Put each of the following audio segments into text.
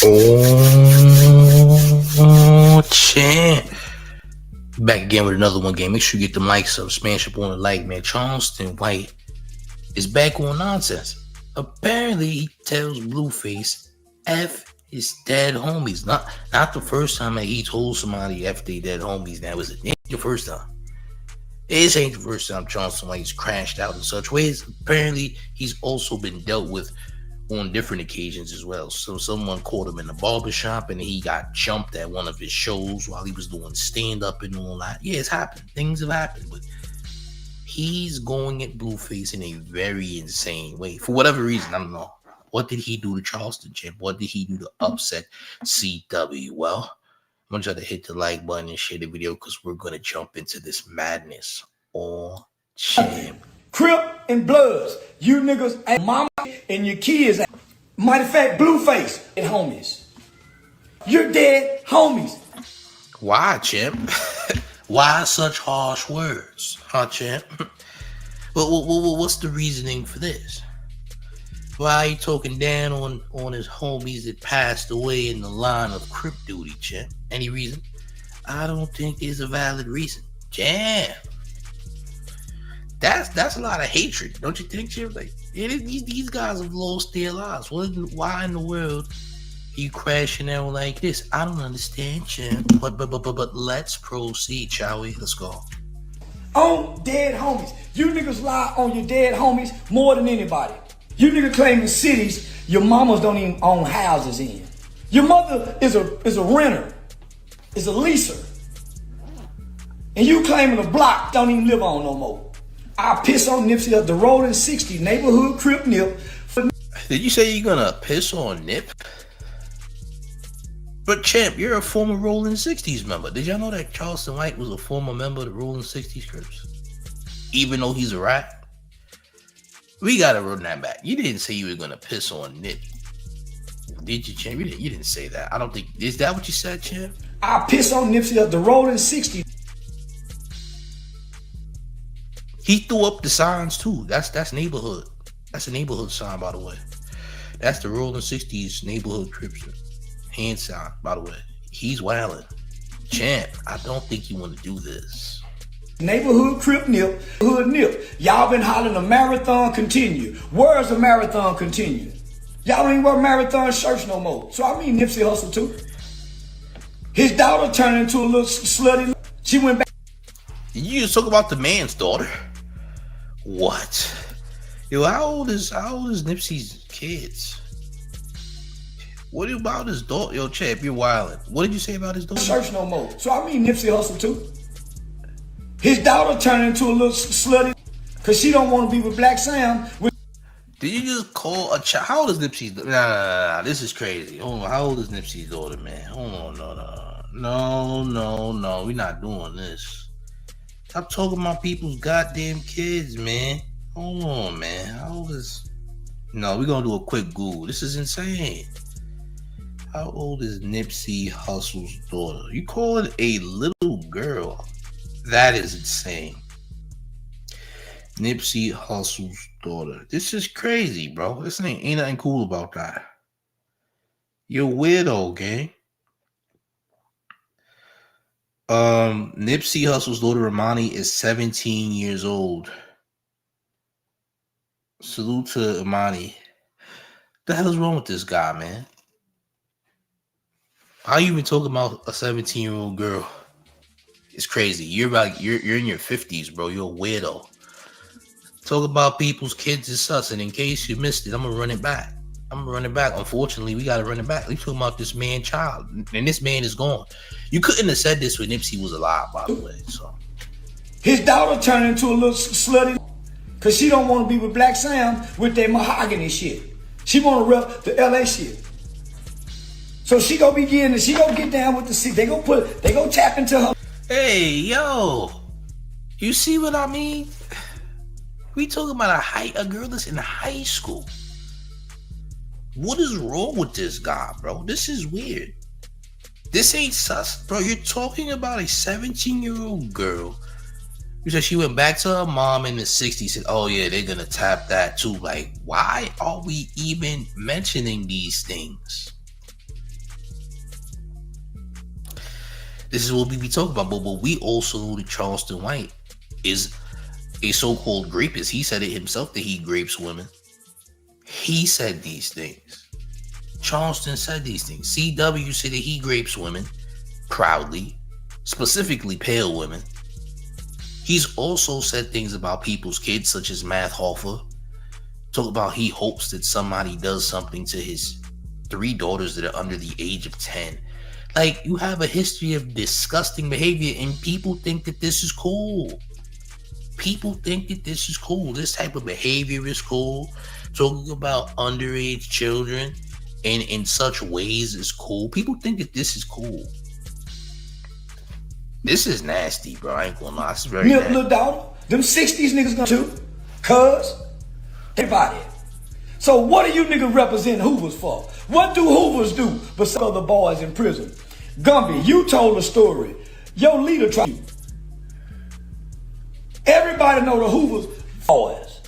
Oh, champ. Back again with another one game. Make sure you get the likes up. Smash up on the like, man. Charleston White is back on nonsense. Apparently, he tells Blueface, F his dead homies. Not the first time that he told somebody F they dead homies. That was it. The first time. This ain't the first time Charleston White's crashed out in such ways. Apparently, he's also been dealt with on different occasions as well. So someone caught him in the barbershop and he got jumped at one of his shows while he was doing stand-up and all that. Yeah, it's happened. Things have happened, but he's going at Blueface in a very insane way. For whatever reason, I don't know. What did he do to Charleston, champ? What did he do to upset CW? Well, I want y'all to hit the like button and share the video because we're going to jump into this madness. All champ. Crip and Bloods, you niggas ain't mama and your kids. Matter of fact, Blueface and homies. You're dead homies. Why, champ? Why such harsh words, huh, champ? What's the reasoning for this? Why are you talking down on his homies that passed away in the line of Crip duty, champ? Any reason? I don't think there's a valid reason. Champ. That's a lot of hatred, don't you think, Chip? Like, these guys have lost their lives. Why in the world are you crashing out like this? I don't understand, Chip. But let's proceed, shall we? Let's go. On dead homies. You niggas lie on your dead homies more than anybody. You niggas claim in cities your mamas don't even own houses in. Your mother is a renter, is a leaser. And you claiming a block don't even live on no more. I piss on Nipsey of the Rolling 60 neighborhood Crip Nip. Did you say you're gonna piss on Nip? But champ, you're a former Rolling 60s member. Did y'all know that Charleston White was a former member of the Rolling 60s Crips? Even though he's a rat? We gotta run that back. You didn't say you were gonna piss on Nip. Did you, champ? You didn't say that. I don't think. Is that what you said, champ? I piss on Nipsey of the Rolling 60. He threw up the signs too. That's neighborhood. That's a neighborhood sign, by the way. That's the Rolling 60s neighborhood Crips hand sign, by the way. He's wildin'. Champ, I don't think you want to do this. Neighborhood Crip Nip, hood Nip. Y'all been hollering a marathon continue. Where's the marathon continue? Y'all don't even wear marathon shirts no more. So I mean Nipsey Hussle too. His daughter turned into a little slutty. She went back. You just talk about the man's daughter. What? Yo, how old is Nipsey's kids? What about his daughter? Yo, champ, you're wildin'. What did you say about his daughter? Church no more. So I mean Nipsey Hussle too. His daughter turned into a little slutty because she don't want to be with Black Sam. Did you just call a child? How old is Nipsey's daughter? Nah. This is crazy. Hold on. How old is Nipsey's daughter, man? Hold on. No. We're not doing this. Stop talking about people's goddamn kids, man. Hold on, man. How old is... No, we're going to do a quick Google. This is insane. How old is Nipsey Hussle's daughter? You call it a little girl. That is insane. Nipsey Hussle's daughter. This is crazy, bro. This ain't nothing cool about that. You're weirdo, gang. Nipsey Hussle's daughter Imani is 17 years old. Salute to Imani. What the hell is wrong with this guy, man? How you even talking about a 17-year-old girl? It's crazy. You're in your 50s, bro. You're a weirdo. Talk about people's kids is sus, and in case you missed it, I'm gonna run it back. Unfortunately, we gotta run it back. We talking about this man child, and this man is gone. You couldn't have said this when Nipsey was alive, by the way. So his daughter turned into a little slutty because she don't want to be with Black Sam with their mahogany shit. She want to rep the LA shit. So she gonna begin and she gonna get down with the C. They gonna tap into her. Hey, yo, you see what I mean? We talking about a girl that's in high school. What is wrong with this guy, bro? This is weird. This ain't sus, bro. You're talking about a 17-year-old girl. You said she went back to her mom in the 60s and, oh yeah, they're gonna tap that too. Like, why are we even mentioning these things? This is what we be talking about. But we also know that Charleston White is a so-called rapist. He said it himself that he rapes women. He said these things. Charleston said these things. CW said that he rapes women proudly, specifically pale women. He's also said things about people's kids, such as Math Hoffa. Talk about he hopes that somebody does something to his 3 daughters that are under the age of 10. Like, you have a history of disgusting behavior, and people think that this is cool. People think that this is cool. This type of behavior is cool. Talking about underage children and in such ways is cool. People think that this is cool. This is nasty, bro. I ain't gonna lie. It's very nasty. Little daughter, them 60s niggas gonna too. Cuz, everybody. So what do you niggas represent Hoovers for? What do Hoovers do besides other boys in prison? Gumby, you told a story. Your leader tried you. Everybody know the Hoovers boys.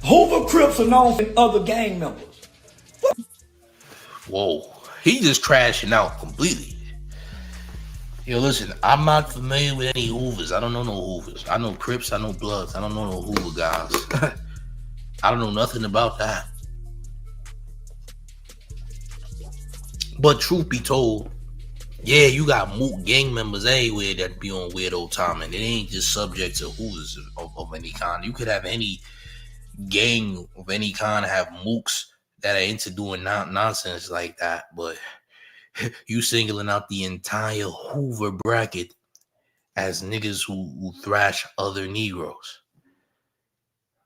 Hoover Crips are known for other gang members. What? Whoa. He just crashing out completely. Yo, listen, I'm not familiar with any Hoovers. I don't know no Hoovers. I know Crips, I know Bloods. I don't know no Hoover guys. I don't know nothing about that. But truth be told, yeah, you got moot gang members everywhere that be on weirdo time, and it ain't just subject to Hoovers of any kind. You could have any gang of any kind have mooks that are into doing nonsense like that, but you singling out the entire Hoover bracket as niggas who thrash other Negroes.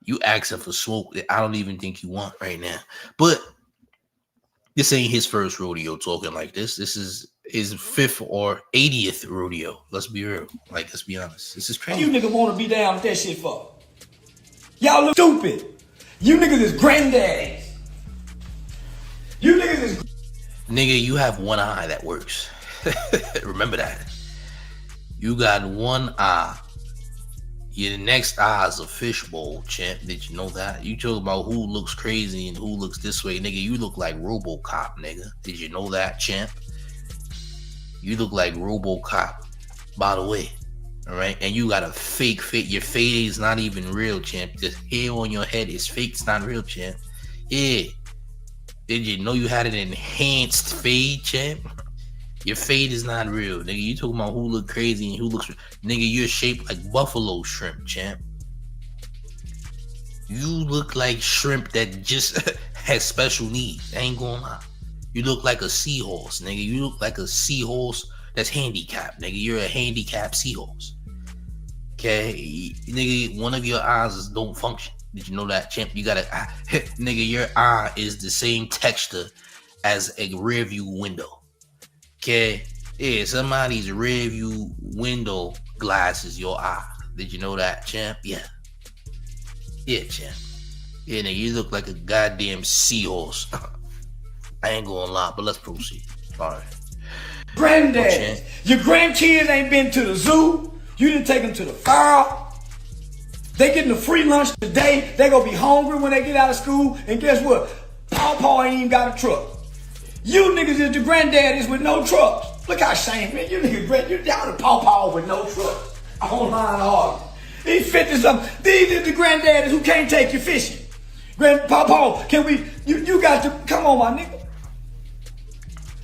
You asking for smoke that I don't even think you want right now. But this ain't his first rodeo talking like this. This is his 5th or 80th rodeo. Let's be real. Like, let's be honest. This is crazy. You niggas want to be down with that shit for? Y'all look stupid. You niggas is granddaddies. You niggas is... Nigga, you have one eye that works. Remember that. You got one eye. Your next eye is a fishbowl, champ. Did you know that? You talk about who looks crazy and who looks this way. Nigga, you look like RoboCop, nigga. Did you know that, champ? You look like RoboCop, by the way. All right? And you got a fake fade. Your fade is not even real, champ. The hair on your head is fake. It's not real, champ. Yeah. Did you know you had an enhanced fade, champ? Your fade is not real, nigga. You talking about who look crazy and who looks... Nigga, you're shaped like buffalo shrimp, champ. You look like shrimp that just has special needs. I ain't gonna lie. You look like a seahorse, nigga. You look like a seahorse that's handicapped, nigga. You're a handicapped seahorse. Okay? Nigga, one of your eyes don't function. Did you know that, champ? You gotta... nigga, your eye is the same texture as a rear view window. Okay, yeah, somebody's rear view window glass is your eye. Did you know that, champ? Yeah. Yeah, champ. Yeah, nigga, you look like a goddamn seahorse. I ain't gonna lie, but let's proceed. All right. Granddad, your grandkids ain't been to the zoo. You didn't take them to the fair. They getting a free lunch today. They gonna be hungry when they get out of school. And guess what? Pawpaw ain't even got a truck. You niggas is the granddaddies with no trucks. Look how shame, man. You niggas, you down to pawpaw with no trucks. Online hard. These 50-something. These are the granddaddies who can't take you fishing. Pawpaw, can we, you got to, come on, my nigga.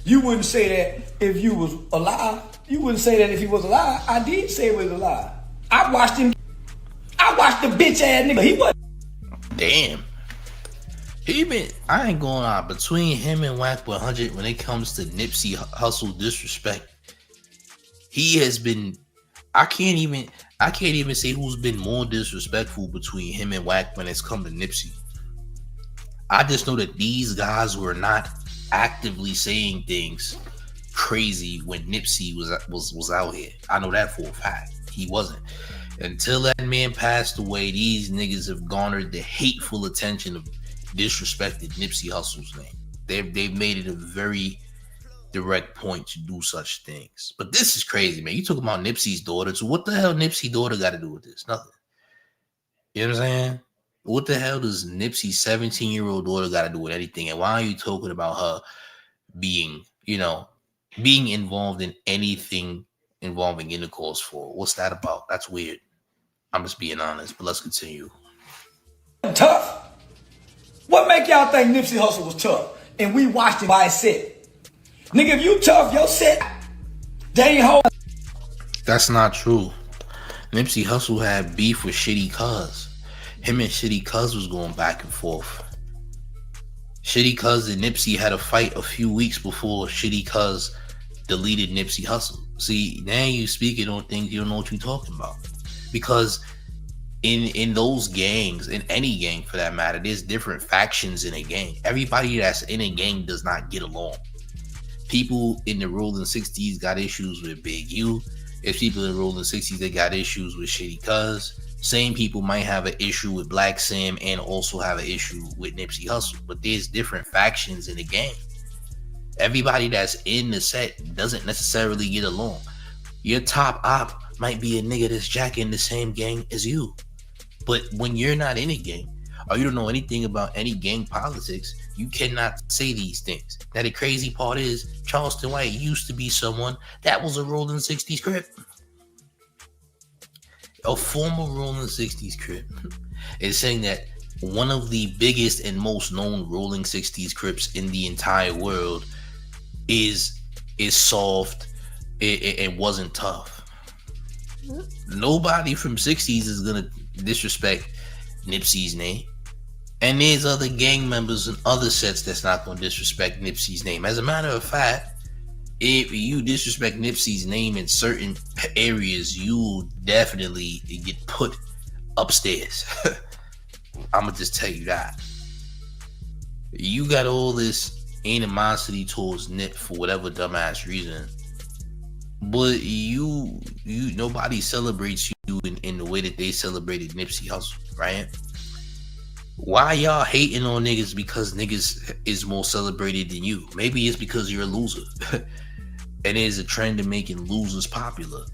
You wouldn't say that if you was alive. You wouldn't say that if he was alive. I did say he was alive. I watched the bitch ass nigga. He wasn't. Damn. I ain't going on between him and Whack 100 when it comes to Nipsey Hussle disrespect. He has been, I can't even say who's been more disrespectful between him and Whack when it's come to Nipsey. I just know that these guys were not actively saying things crazy when Nipsey was out here. I know that for a fact. He wasn't. Until that man passed away, these niggas have garnered the hateful attention of disrespected Nipsey Hussle's name. They've made it a very direct point to do such things. But this is crazy, man. You talking about Nipsey's daughter. So what the hell Nipsey's daughter got to do with this? Nothing. You know what I'm saying? What the hell does Nipsey's 17-year-old daughter got to do with anything? And why are you talking about her being involved in anything involving intercourse for? What's that about? That's weird. I'm just being honest, but let's continue. Tough. What make y'all think Nipsey Hussle was tough? And we watched it by his set. Nigga, if you tough, your set, they ain't hold. That's not true. Nipsey Hussle had beef with Shitty Cuz. Him and Shitty Cuz was going back and forth. Shitty Cuz and Nipsey had a fight a few weeks before Shitty Cuz deleted Nipsey Hussle. See, now you speaking on things you don't know what you're talking about. Because in those gangs, in any gang for that matter, there's different factions in a gang. Everybody that's in a gang does not get along. People in the rolling 60s got issues with Big U. If people in the rolling 60s, they got issues with Shitty Cuz. Same people might have an issue with Black Sam and also have an issue with Nipsey Hussle. But there's different factions in the gang. Everybody that's in the set doesn't necessarily get along. Your top op might be a nigga that's jacking the same gang as you. But when you're not in a gang, or you don't know anything about any gang politics, you cannot say these things. Now the crazy part is, Charleston White used to be someone that was a rolling 60s crip. A former rolling 60s crip is saying that one of the biggest and most known rolling 60s crips in the entire world is soft. It wasn't tough. Nobody from 60s is gonna disrespect Nipsey's name, and there's other gang members and other sets that's not gonna disrespect Nipsey's name. As a matter of fact, if you disrespect Nipsey's name in certain areas, you will definitely get put upstairs. I'm gonna just tell you that. You got all this animosity towards Nip for whatever dumbass reason, but you nobody celebrates you in the way that they celebrated Nipsey Hussle, right? Why y'all hating on niggas because niggas is more celebrated than you? Maybe it's because you're a loser. And there's a trend in making losers popular.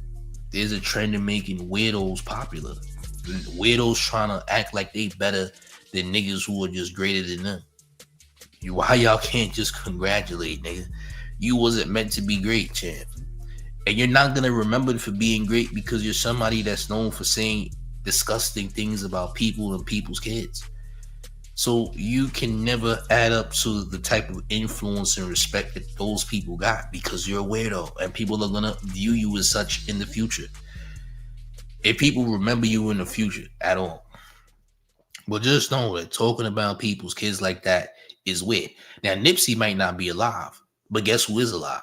There's a trend in making weirdos popular. Weirdos trying to act like they better than niggas who are just greater than them. Why y'all can't just congratulate, nigga? You wasn't meant to be great, champ. And you're not gonna remember for being great because you're somebody that's known for saying disgusting things about people and people's kids. So you can never add up to the type of influence and respect that those people got because you're a weirdo and people are gonna view you as such in the future. If people remember you in the future at all. But just know that talking about people's kids like that is weird. Now Nipsey might not be alive, but guess who is alive?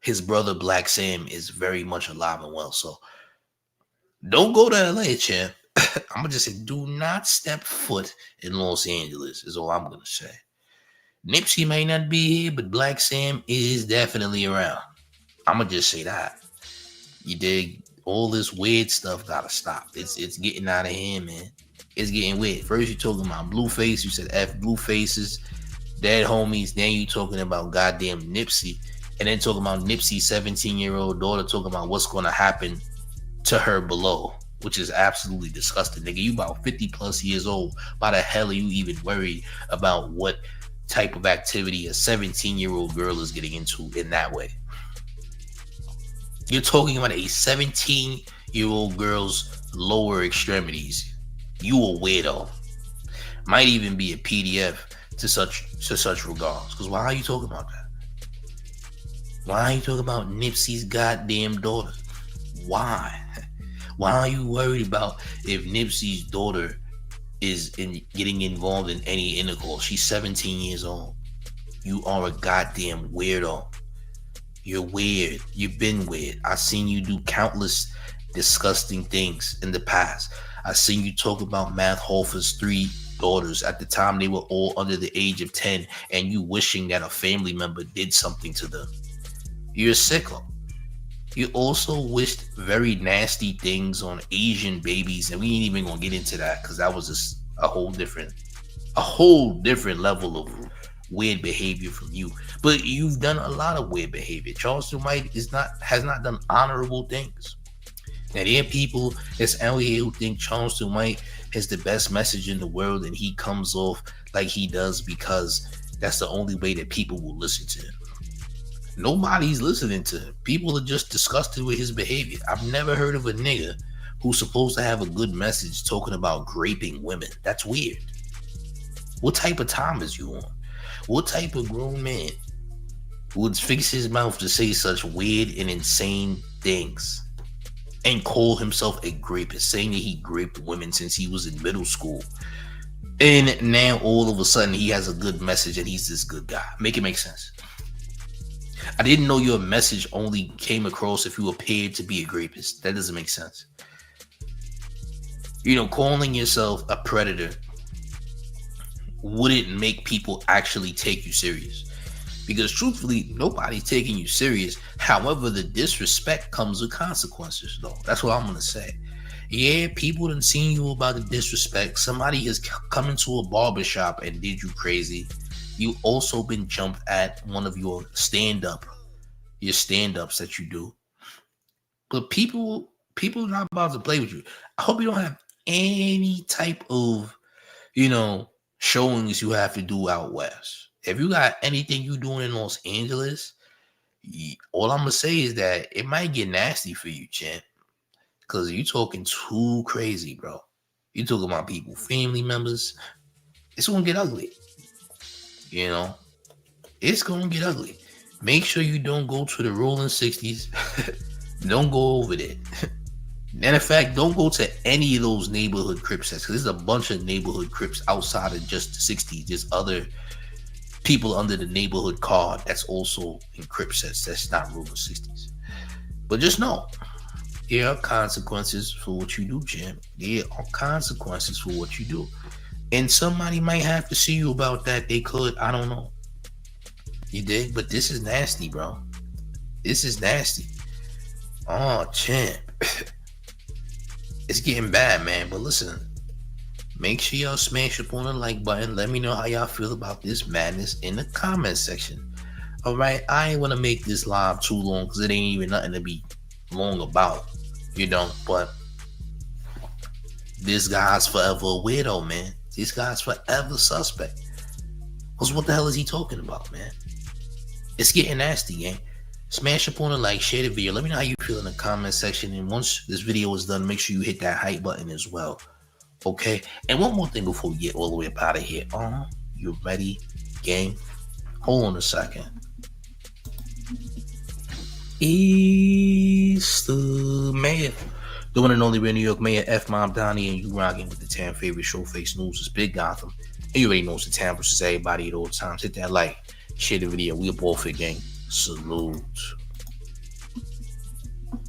His brother Black Sam is very much alive and well. So don't go to LA, champ. I'm gonna just say, do not step foot in Los Angeles, is all I'm gonna say. Nipsey may not be here, but Black Sam is definitely around. I'm gonna just say that. You dig? All this weird stuff gotta stop. It's getting out of hand, man. It's getting weird. First you talking about Blueface, you said F Bluefaces, dead homies. Then you talking about goddamn Nipsey, and then talking about Nipsey's 17-year-old daughter, talking about what's gonna happen to her below, which is absolutely disgusting. Nigga, you about 50 plus years old. Why the hell are you even worried about what type of activity a 17-year-old girl is getting into in that way? You're talking about a 17-year-old girl's lower extremities. You a weirdo. Might even be a PDF to such regards. Because why are you talking about that? Why are you talking about Nipsey's goddamn daughter? Why? Why are you worried about if Nipsey's daughter is getting involved in any intercourse? She's 17 years old. You are a goddamn weirdo. You're weird. You've been weird. I've seen you do countless disgusting things in the past. I've seen you talk about Math Hoffa's 3 daughters. At the time, they were all under the age of 10, and you wishing that a family member did something to them. You're a sicko. You also wished very nasty things on Asian babies, and we ain't even gonna get into that because that was just a whole different level of weird behavior from you. But you've done a lot of weird behavior. Charleston White has not done honorable things. Now there are people that's out here who think Charleston White has the best message in the world, and he comes off like he does because that's the only way that people will listen to him. Nobody's listening to him. People are just disgusted with his behavior. I've never heard of a nigga who's supposed to have a good message talking about raping women. That's weird. What type of time is you on? What type of grown man would fix his mouth to say such weird and insane things and call himself a rapist, saying that he raped women since he was in middle school? And now all of a sudden he has a good message and he's this good guy. Make it make sense. I didn't know your message only came across if you appeared to be a rapist. That doesn't make sense. You know, calling yourself a predator wouldn't make people actually take you serious. Because truthfully, nobody's taking you serious. However, the disrespect comes with consequences, though. That's what I'm going to say. Yeah, people done seen you about the disrespect. Somebody has come into a barbershop and did you crazy. You also been jumped at one of your stand-ups that you do. But people are not about to play with you. I hope you don't have any type of, showings you have to do out west. If you got anything you doing in Los Angeles, all I'm going to say is that it might get nasty for you, champ. Because you talking too crazy, bro. You talking about people, family members. It's going to get ugly. It's going to get ugly. Make sure you don't go to the rolling 60s. Don't go over there. Matter of fact, don't go to any of those neighborhood crip sets, because there's a bunch of neighborhood crips outside of just the 60s. There's other people under the neighborhood card that's also in crip sets that's not rolling 60s. But just know, there are consequences for what you do, Jim. There are consequences for what you do. And somebody might have to see you about that. They could. I don't know. You dig? But this is nasty, bro. This is nasty. Oh, champ. It's getting bad, man. But listen, make sure y'all smash up on the like button. Let me know how y'all feel about this madness in the comment section. All right? I ain't want to make this live too long because it ain't even nothing to be long about. But this guy's forever a weirdo, man. This guy's forever suspect. Because what the hell is he talking about, man? It's getting nasty, gang. Smash up on the like, share the video. Let me know how you feel in the comment section. And once this video is done, make sure you hit that hype button as well. Okay? And one more thing before we get all the way up out of here. You ready, gang? Hold on a second. It's the mayor. The one and only real New York Mayor, F. Mom Donnie, and you rocking with the 10 favorite Showface news. It's Big Gotham. And you already know it's the town versus everybody at all times. Hit that like, share the video. We a Bullfit gang. Salute.